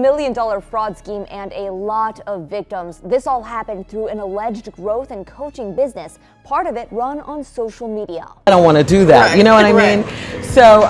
$1 million fraud scheme and a lot of victims. This all happened through an alleged growth and coaching business, part of it run on social media. I don't want to do that, you know what I mean? So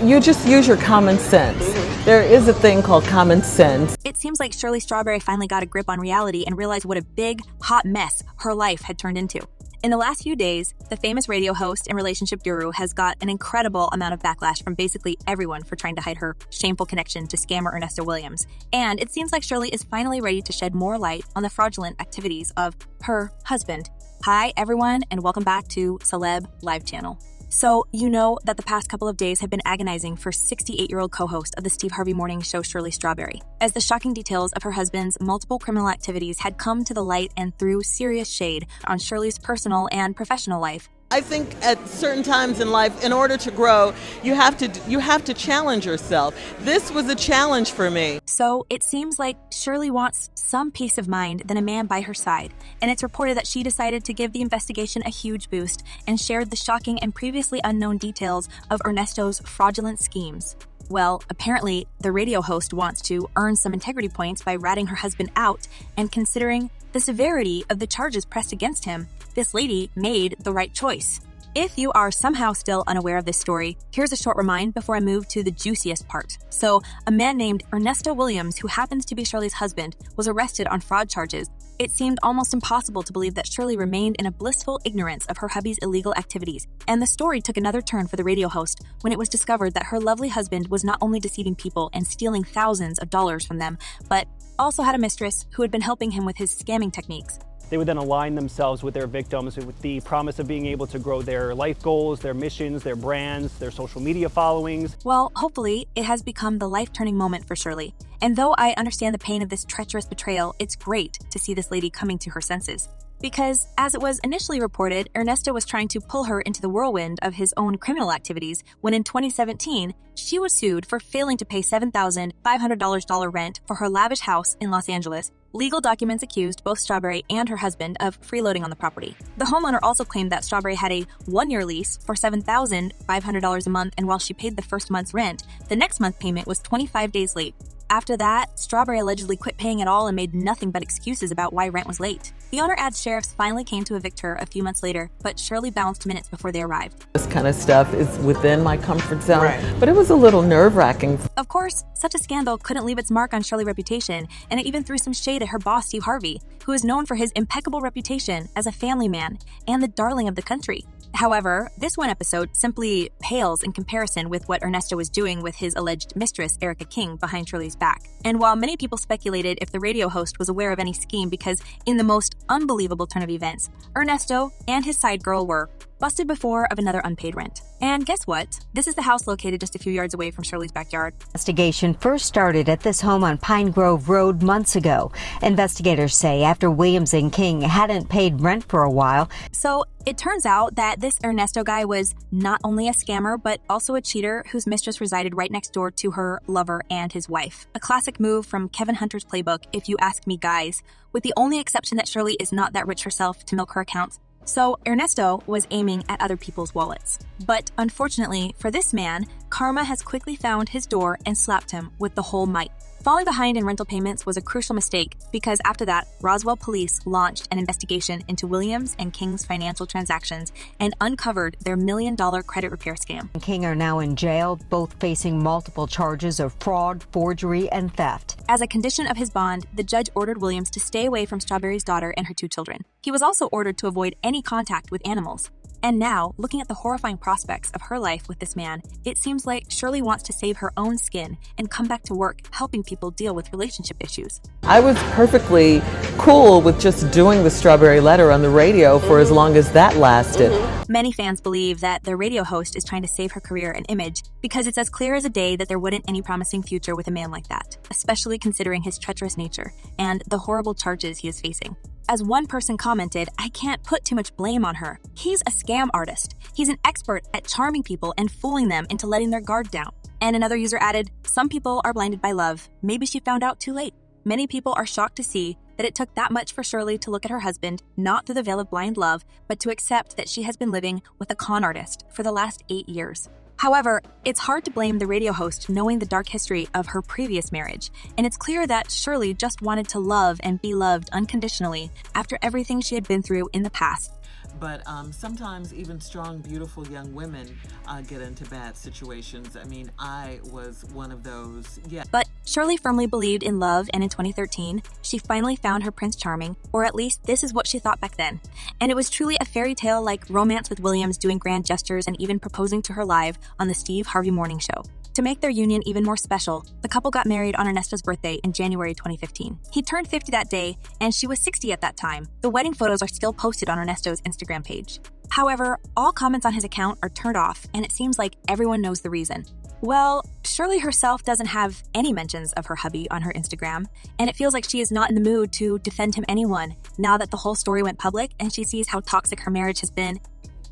you just use your common sense. There is a thing called common sense. It seems like Shirley Strawberry finally got a grip on reality and realized what a big, hot mess her life had turned into. In the last few days, the famous radio host and relationship guru has got an incredible amount of backlash from basically everyone for trying to hide her shameful connection to scammer Ernesto Williams. And it seems like Shirley is finally ready to shed more light on the fraudulent activities of her husband. Hi, everyone, and welcome back to Celeb Live Channel. So, you know that the past couple of days have been agonizing for 68-year-old co-host of the Steve Harvey morning show, Shirley Strawberry, as the shocking details of her husband's multiple criminal activities had come to the light and threw serious shade on Shirley's personal and professional life. I think at certain times in life, in order to grow, you have to challenge yourself. This was a challenge for me. So it seems like Shirley wants some peace of mind than a man by her side, and it's reported that she decided to give the investigation a huge boost and shared the shocking and previously unknown details of Ernesto's fraudulent schemes. Well, apparently, the radio host wants to earn some integrity points by ratting her husband out, and considering the severity of the charges pressed against him, this lady made the right choice. If you are somehow still unaware of this story, here's a short remind before I move to the juiciest part. So, a man named Ernesto Williams, who happens to be Shirley's husband, was arrested on fraud charges. It seemed almost impossible to believe that Shirley remained in a blissful ignorance of her hubby's illegal activities. And the story took another turn for the radio host when it was discovered that her lovely husband was not only deceiving people and stealing thousands of dollars from them, but also had a mistress who had been helping him with his scamming techniques. They would then align themselves with their victims with the promise of being able to grow their life goals, their missions, their brands, their social media followings. Well, hopefully, it has become the life-turning moment for Shirley. And though I understand the pain of this treacherous betrayal, it's great to see this lady coming to her senses. Because, as it was initially reported, Ernesto was trying to pull her into the whirlwind of his own criminal activities when in 2017, she was sued for failing to pay $7,500 rent for her lavish house in Los Angeles. Legal documents accused both Strawberry and her husband of freeloading on the property. The homeowner also claimed that Strawberry had a one-year lease for $7,500 a month, and while she paid the first month's rent, the next month's payment was 25 days late. After that, Strawberry allegedly quit paying it all and made nothing but excuses about why rent was late. The owner adds sheriffs finally came to evict her a few months later, but Shirley bounced minutes before they arrived. This kind of stuff is within my comfort zone, but it was a little nerve-wracking. Of course, such a scandal couldn't leave its mark on Shirley's reputation, and it even threw some shade at her boss, Steve Harvey, who is known for his impeccable reputation as a family man and the darling of the country. However, this one episode simply pales in comparison with what Ernesto was doing with his alleged mistress, Erica King, behind Shirley's back. And while many people speculated if the radio host was aware of any scheme because in the most unbelievable turn of events, Ernesto and his side girl were busted before of another unpaid rent. And guess what? This is the house located just a few yards away from Shirley's backyard. Investigation first started at this home on Pine Grove Road months ago. Investigators say after Williams and King hadn't paid rent for a while. So it turns out that this Ernesto guy was not only a scammer, but also a cheater whose mistress resided right next door to her lover and his wife. A classic move from Kevin Hunter's playbook, if you ask me, guys, with the only exception that Shirley is not that rich herself to milk her accounts. So Ernesto was aiming at other people's wallets. But unfortunately for this man, karma has quickly found his door and slapped him with the whole might. Falling behind in rental payments was a crucial mistake because after that, Roswell police launched an investigation into Williams and King's financial transactions and uncovered their $1 million credit repair scam. King are now in jail, both facing multiple charges of fraud, forgery, and theft. As a condition of his bond, the judge ordered Williams to stay away from Strawberry's daughter and her 2 children. He was also ordered to avoid any contact with animals. And now, looking at the horrifying prospects of her life with this man, it seems like Shirley wants to save her own skin and come back to work helping people deal with relationship issues. I was perfectly cool with just doing the Strawberry Letter on the radio for as long as that lasted. Many fans believe that the radio host is trying to save her career and image because it's as clear as a day that there wouldn't any promising future with a man like that, especially considering his treacherous nature and the horrible charges he is facing. As one person commented, I can't put too much blame on her. He's a scam artist. He's an expert at charming people and fooling them into letting their guard down. And another user added, some people are blinded by love. Maybe she found out too late. Many people are shocked to see that it took that much for Shirley to look at her husband, not through the veil of blind love, but to accept that she has been living with a con artist for the last 8 years. However, it's hard to blame the radio host knowing the dark history of her previous marriage, and it's clear that Shirley just wanted to love and be loved unconditionally after everything she had been through in the past. But sometimes even strong, beautiful young women get into bad situations. I mean, I was one of those, yeah. But Shirley firmly believed in love, and in 2013, she finally found her Prince Charming, or at least this is what she thought back then. And it was truly a fairy tale like romance with Williams doing grand gestures and even proposing to her live on the Steve Harvey Morning Show. To make their union even more special, the couple got married on Ernesto's birthday in January 2015. He turned 50 that day, and she was 60 at that time. The wedding photos are still posted on Ernesto's Instagram page. However, all comments on his account are turned off, and it seems like everyone knows the reason. Well, Shirley herself doesn't have any mentions of her hubby on her Instagram, and it feels like she is not in the mood to defend him anyone now that the whole story went public and she sees how toxic her marriage has been.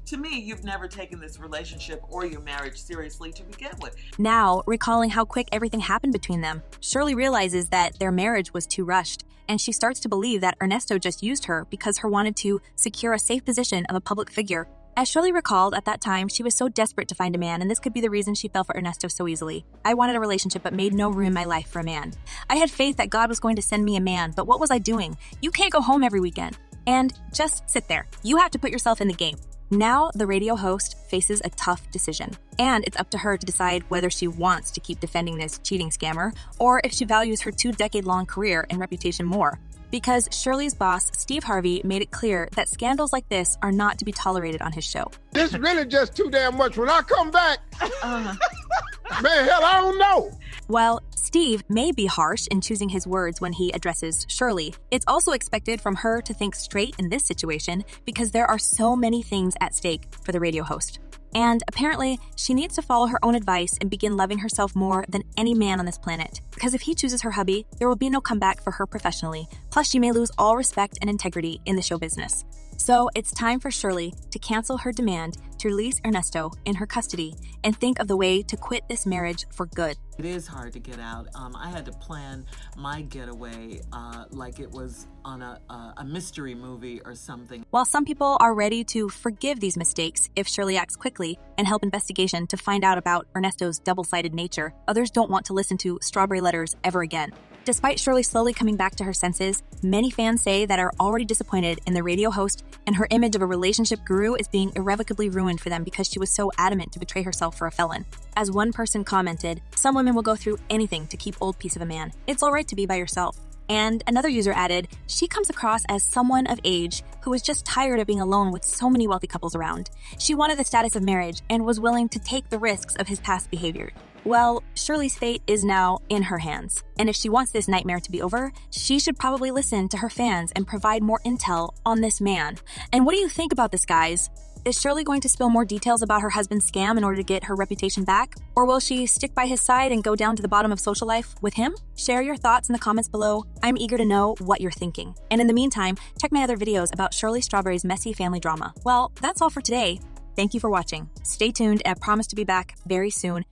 To me, you've never taken this relationship or your marriage seriously to begin with. Now, recalling how quick everything happened between them, Shirley realizes that their marriage was too rushed, and she starts to believe that Ernesto just used her because her wanted to secure a safe position of a public figure. As Shirley recalled, at that time, she was so desperate to find a man, and this could be the reason she fell for Ernesto so easily. I wanted a relationship but made no room in my life for a man. I had faith that God was going to send me a man, but what was I doing? You can't go home every weekend. And just sit there. You have to put yourself in the game. Now, the radio host faces a tough decision, and it's up to her to decide whether she wants to keep defending this cheating scammer or if she values her 2-decade-long career and reputation more. Because Shirley's boss, Steve Harvey, made it clear that scandals like this are not to be tolerated on his show. This really just too damn much. When I come back, man, hell, I don't know. While Steve may be harsh in choosing his words when he addresses Shirley, it's also expected from her to think straight in this situation because there are so many things at stake for the radio host. And apparently, she needs to follow her own advice and begin loving herself more than any man on this planet. Because if he chooses her hubby, there will be no comeback for her professionally. Plus, she may lose all respect and integrity in the show business. So it's time for Shirley to cancel her demand to release Ernesto in her custody and think of the way to quit this marriage for good. It is hard to get out. I had to plan my getaway like it was on a mystery movie or something. While some people are ready to forgive these mistakes if Shirley acts quickly and help investigation to find out about Ernesto's double-sided nature, others don't want to listen to strawberry letters ever again. Despite Shirley slowly coming back to her senses, many fans say that are already disappointed in the radio host, and her image of a relationship guru is being irrevocably ruined for them because she was so adamant to betray herself for a felon. As one person commented, "Some women will go through anything to keep old piece of a man. It's all right to be by yourself." And another user added, "She comes across as someone of age who is just tired of being alone with so many wealthy couples around. She wanted the status of marriage and was willing to take the risks of his past behavior." Well, Shirley's fate is now in her hands. And if she wants this nightmare to be over, she should probably listen to her fans and provide more intel on this man. And what do you think about this, guys? Is Shirley going to spill more details about her husband's scam in order to get her reputation back? Or will she stick by his side and go down to the bottom of social life with him? Share your thoughts in the comments below. I'm eager to know what you're thinking. And in the meantime, check my other videos about Shirley Strawberry's messy family drama. Well, that's all for today. Thank you for watching. Stay tuned, and I promise to be back very soon